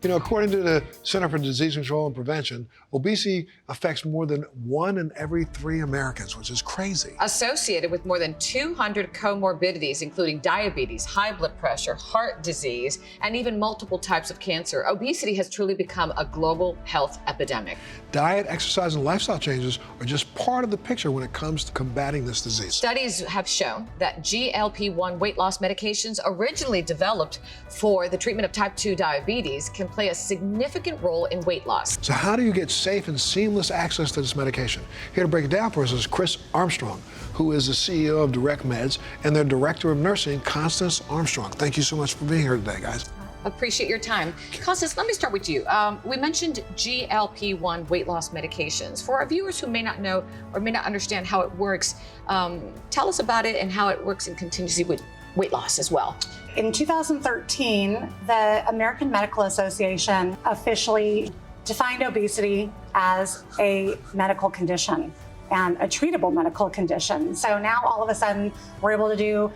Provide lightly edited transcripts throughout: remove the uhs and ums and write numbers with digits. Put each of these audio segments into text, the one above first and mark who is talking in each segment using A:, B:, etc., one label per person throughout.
A: You know, according to the Center for Disease Control and Prevention, obesity affects more than 1 in every 3 Americans, which is crazy.
B: Associated with more than 200 comorbidities, including diabetes, high blood pressure, heart disease, and even multiple types of cancer, obesity has truly become a global health epidemic.
A: Diet, exercise, and lifestyle changes are just part of the picture when it comes to combating this disease.
B: Studies have shown that GLP-1 weight loss medications originally developed for the treatment of type 2 diabetes can play a significant role in weight loss.
A: So how do you get safe and seamless access to this medication? Here to break it down for us is Chris Armstrong, who is the CEO of DIRMED and their Director of Nursing, Constance Armstrong. Thank you so much for being here today, guys.
B: Appreciate your time. Constance, let me start with you. We mentioned GLP-1 weight loss medications. For our viewers who may not know or may not understand how it works, tell us about it and how it works in contingency with weight loss as well.
C: In 2013, the American Medical Association officially defined obesity as a medical condition and a treatable medical condition. So now all of a sudden we're able to do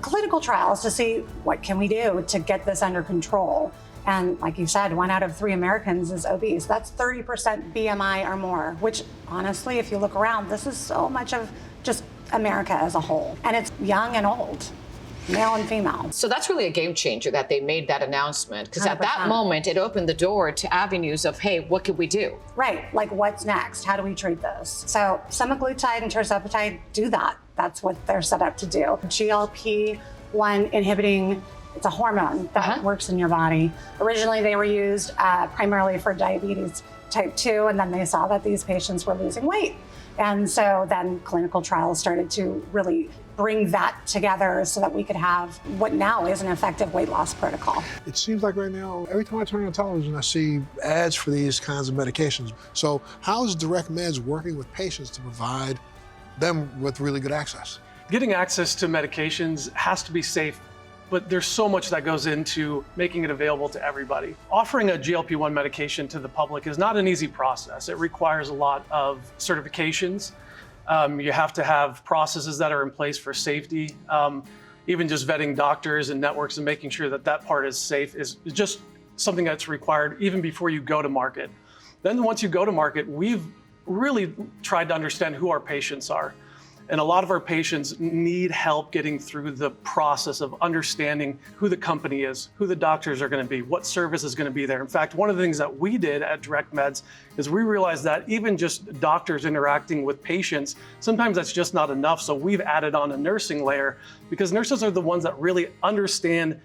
C: clinical trials to see what can we do to get this under control. And like you said, 1 out of 3 Americans is obese. That's 30% BMI or more, which honestly, if you look around, this is so much of just America as a whole. And it's young and old, male and female.
B: So that's really a game changer that they made that announcement, because at that moment it opened the door to avenues of, hey, what could we do?
C: Right, like what's next? How do we treat this? So semaglutide and tirzepatide do that. That's what they're set up to do. GLP-1 inhibiting, it's a hormone that works in your body. Originally they were used primarily for diabetes type 2, and then they saw that these patients were losing weight. And so then clinical trials started to really bring that together so that we could have what now is an effective weight loss protocol.
A: It seems like right now, every time I turn on television, I see ads for these kinds of medications. So how is DIRMED working with patients to provide them with really good access?
D: Getting access to medications has to be safe, but there's so much that goes into making it available to everybody. Offering a GLP-1 medication to the public is not an easy process. It requires a lot of certifications. You have to have processes that are in place for safety. Even just vetting doctors and networks and making sure that that part is safe is just something that's required even before you go to market. Then once you go to market, we've really tried to understand who our patients are. And a lot of our patients need help getting through the process of understanding who the company is, who the doctors are going to be, what service is going to be there. In fact, one of the things that we did at DIRMED is we realized that even just doctors interacting with patients, sometimes that's just not enough. So we've added on a nursing layer, because nurses are the ones that really understand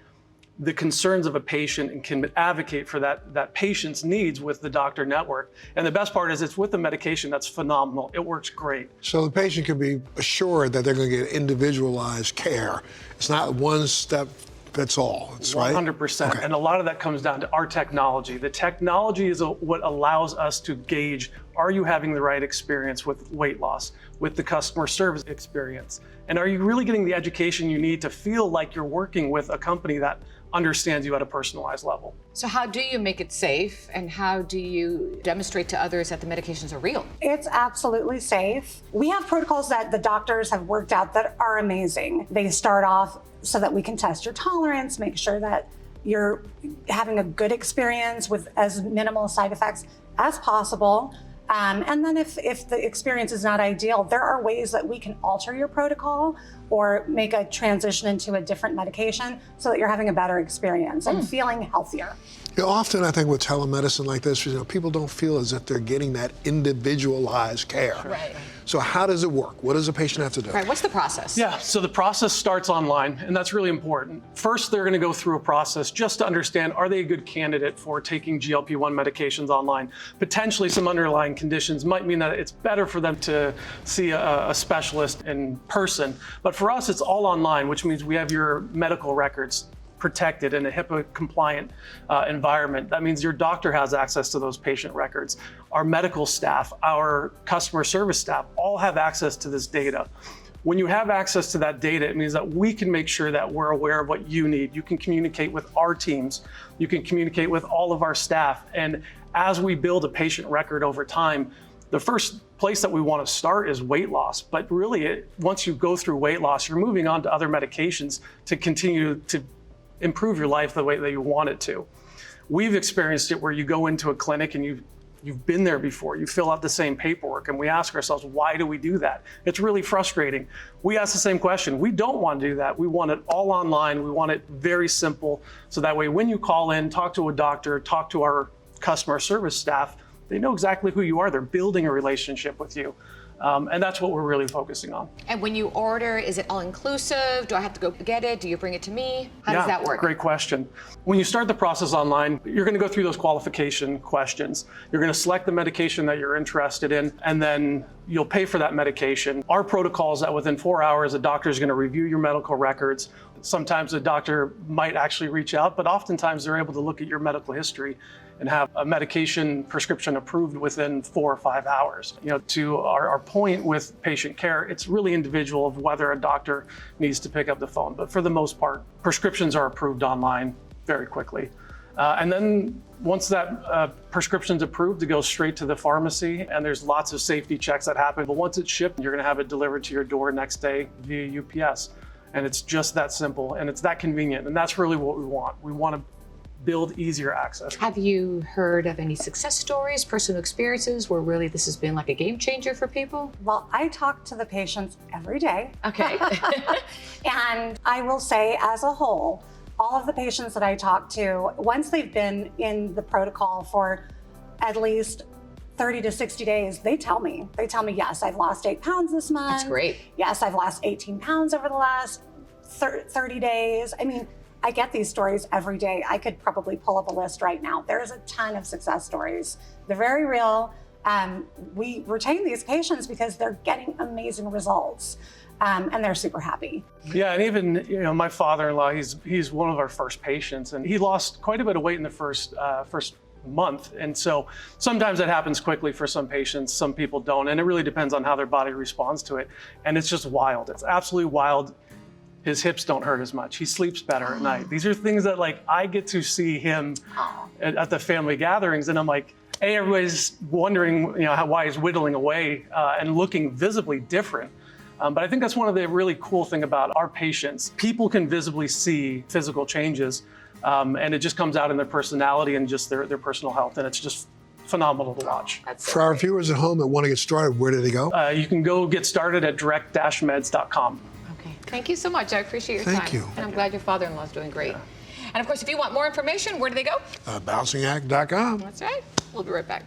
D: the concerns of a patient and can advocate for that patient's needs with the doctor network. And the best part is it's with the medication that's phenomenal. It works great.
A: So the patient can be assured that they're going to get individualized care. It's not one step fits all, right?
D: 100%.
A: Okay.
D: And a lot of that comes down to our technology. The technology is what allows us to gauge, are you having the right experience with weight loss, with the customer service experience? And are you really getting the education you need to feel like you're working with a company that understands you at a personalized level?
B: So how do you make it safe, and how do you demonstrate to others that the medications are real?
C: It's absolutely safe. We have protocols that the doctors have worked out that are amazing. They start off so that we can test your tolerance, make sure that you're having a good experience with as minimal side effects as possible. And then if the experience is not ideal, there are ways that we can alter your protocol or make a transition into a different medication so that you're having a better experience and feeling healthier.
A: You know, often I think with telemedicine like this, people don't feel as if they're getting that individualized care.
B: Right.
A: So how does it work? What does a patient have to do?
B: Right, what's the process?
D: Yeah, so the process starts online, and that's really important. First, they're gonna go through a process just to understand, are they a good candidate for taking GLP-1 medications online? Potentially some underlying conditions might mean that it's better for them to see a specialist in person. But for us, it's all online, which means we have your medical records protected in a HIPAA-compliant environment. That means your doctor has access to those patient records. Our medical staff, our customer service staff, all have access to this data. When you have access to that data, it means that we can make sure that we're aware of what you need. You can communicate with our teams. You can communicate with all of our staff. And as we build a patient record over time, the first place that we want to start is weight loss. But really, once you go through weight loss, you're moving on to other medications to continue to improve your life the way that you want it to. We've experienced it where you go into a clinic and you've been there before, you fill out the same paperwork, and we ask ourselves, why do we do that? It's really frustrating. We ask the same question. We don't want to do that. We want it all online. We want it very simple. So that way, when you call in, talk to a doctor, talk to our customer service staff, they know exactly who you are. They're building a relationship with you. And that's what we're really focusing on.
B: And when you order, is it all inclusive? Do I have to go get it? Do you bring it to me? How does that work?
D: Great question. When you start the process online, you're going to go through those qualification questions. You're going to select the medication that you're interested in, and then you'll pay for that medication. Our protocol is that within 4 hours, a doctor is going to review your medical records. Sometimes a doctor might actually reach out, but oftentimes they're able to look at your medical history and have a medication prescription approved within 4 or 5 hours. To our point with patient care, it's really individual of whether a doctor needs to pick up the phone. But for the most part, prescriptions are approved online very quickly. And then once that prescription's approved, it goes straight to the pharmacy, and there's lots of safety checks that happen. But once it's shipped, you're gonna have it delivered to your door next day via UPS. And it's just that simple, and it's that convenient. And that's really what we want. We want to build easier access.
B: Have you heard of any success stories, personal experiences where really this has been like a game changer for people?
C: Well, I talk to the patients every day.
B: Okay.
C: And I will say, as a whole, all of the patients that I talk to, once they've been in the protocol for at least 30 to 60 days, they tell me, yes, I've lost 8 pounds this month.
B: That's great.
C: Yes, I've lost 18 pounds over the last 30 days. I mean, I get these stories every day. I could probably pull up a list right now. There's a ton of success stories. They're very real. We retain these patients because they're getting amazing results, and they're super happy.
D: Yeah, and even my father-in-law, he's one of our first patients, and he lost quite a bit of weight in the first month. And so sometimes that happens quickly for some patients, some people don't, and it really depends on how their body responds to it. And it's just wild. It's absolutely wild. His hips don't hurt as much. He sleeps better at night. These are things that I get to see him at the family gatherings, and I'm like, everybody's wondering, why he's whittling away and looking visibly different. But I think that's one of the really cool thing about our patients. People can visibly see physical changes, and it just comes out in their personality and just their personal health, and it's just phenomenal to watch.
A: For our viewers at home that want to get started, where do they go?
D: You can go get started at direct-meds.com.
B: Thank you so much. I appreciate your time.
A: Thank you.
B: And I'm glad your father-in-law is doing great. And of course, if you want more information, where do they go?
A: Bouncingact.com.
B: That's right. We'll be right back.